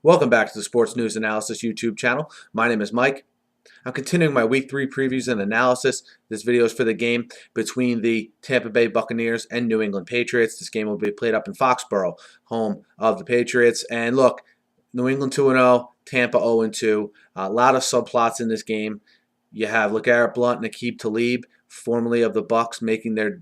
Welcome back to the Sports News Analysis YouTube channel. My name is Mike. I'm continuing my Week 3 previews and analysis. This video is for the game between the Tampa Bay Buccaneers and New England Patriots. This game will be played up in Foxborough, home of the Patriots. And look, New England 2-0, Tampa 0-2. A lot of subplots in this game. You have LeGarrette Blount and Aqib Talib, formerly of the Bucs, making their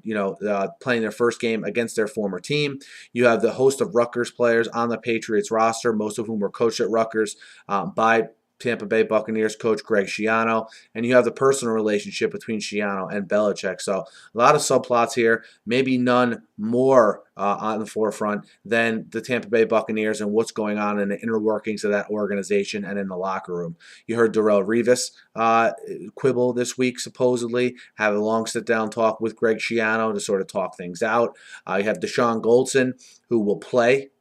playing their first game against their former team. You have the host of Rutgers players on the Patriots roster, most of whom were coached at Rutgers by Tampa Bay Buccaneers coach Greg Schiano, and you have the personal relationship between Schiano and Belichick. So a lot of subplots here, maybe none more on the forefront than the Tampa Bay Buccaneers and what's going on in the inner workings of that organization and in the locker room. You heard Darrelle Revis quibble this week, supposedly, have a long sit-down talk with Greg Schiano to sort of talk things out. You have Deshaun Goldson, who will play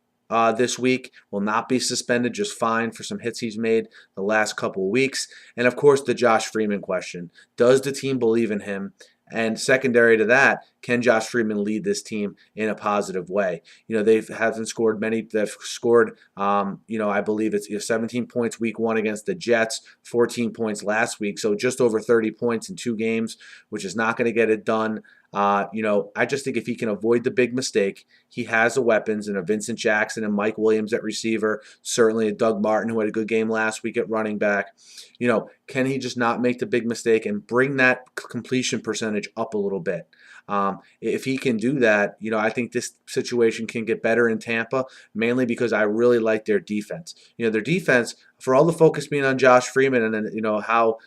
this week, will not be suspended, just fined for some hits he's made the last couple of weeks. And of course, the Josh Freeman question. Does the team believe in him? And secondary to that, can Josh Freeman lead this team in a positive way? You know, they haven't scored many. They've scored, I believe it's 17 points week 1 against the Jets, 14 points last week. So just over 30 points in 2 games, which is not going to get it done. I just think if he can avoid the big mistake, he has the weapons and a Vincent Jackson and Mike Williams at receiver, certainly a Doug Martin who had a good game last week at running back. Can he just not make the big mistake and bring that completion percentage up a little bit? If he can do that, I think this situation can get better in Tampa, mainly because I really like their defense. Their defense, for all the focus being on Josh Freeman and then how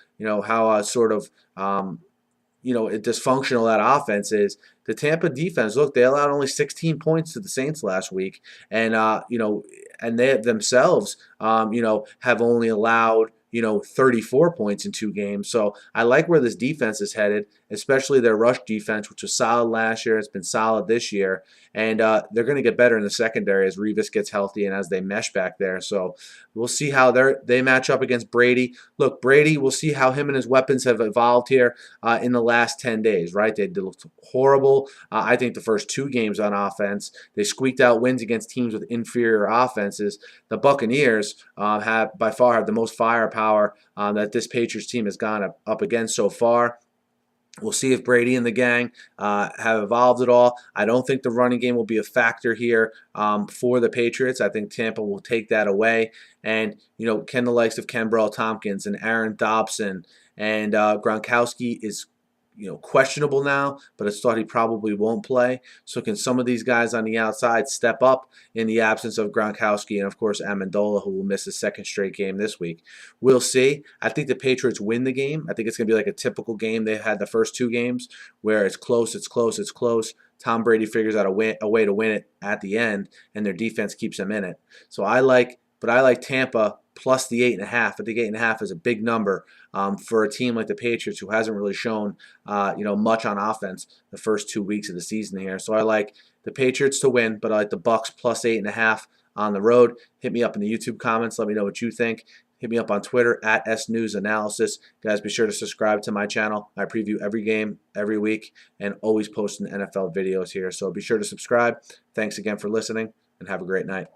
dysfunctional that offense is. The Tampa defense, look, they allowed only 16 points to the Saints last week, and and they themselves, have only allowed 34 points in 2 games. So I like where this defense is headed, especially their rush defense, which was solid last year. It's been solid this year. And they're going to get better in the secondary as Revis gets healthy and as they mesh back there. So we'll see how they match up against Brady. Look, Brady, we'll see how him and his weapons have evolved here in the last 10 days, right? They looked horrible. I think the first 2 games on offense, they squeaked out wins against teams with inferior offenses. The Buccaneers have by far the most firepower that this Patriots team has gone up against so far. We'll see if Brady and the gang have evolved at all. I don't think the running game will be a factor here for the Patriots. I think Tampa will take that away. And, can the likes of Kenbrell Tompkins and Aaron Dobson and Gronkowski is questionable now, but it's thought he probably won't play. So can some of these guys on the outside step up in the absence of Gronkowski and, of course, Amendola, who will miss his 2nd straight game this week? We'll see. I think the Patriots win the game. I think it's going to be like a typical game they had the first 2 games where it's close, it's close, it's close. Tom Brady figures out a way to win it at the end, and their defense keeps them in it. So I like Tampa plus the 8.5. I think 8.5 is a big number for a team like the Patriots, who hasn't really shown much on offense the first 2 weeks of the season here. So I like the Patriots to win, but I like the Bucs plus 8.5 on the road. Hit me up in the YouTube comments. Let me know what you think. Hit me up on Twitter at @SNewsAnalysis. Guys, be sure to subscribe to my channel. I preview every game every week and always posting NFL videos here. So be sure to subscribe. Thanks again for listening, and have a great night.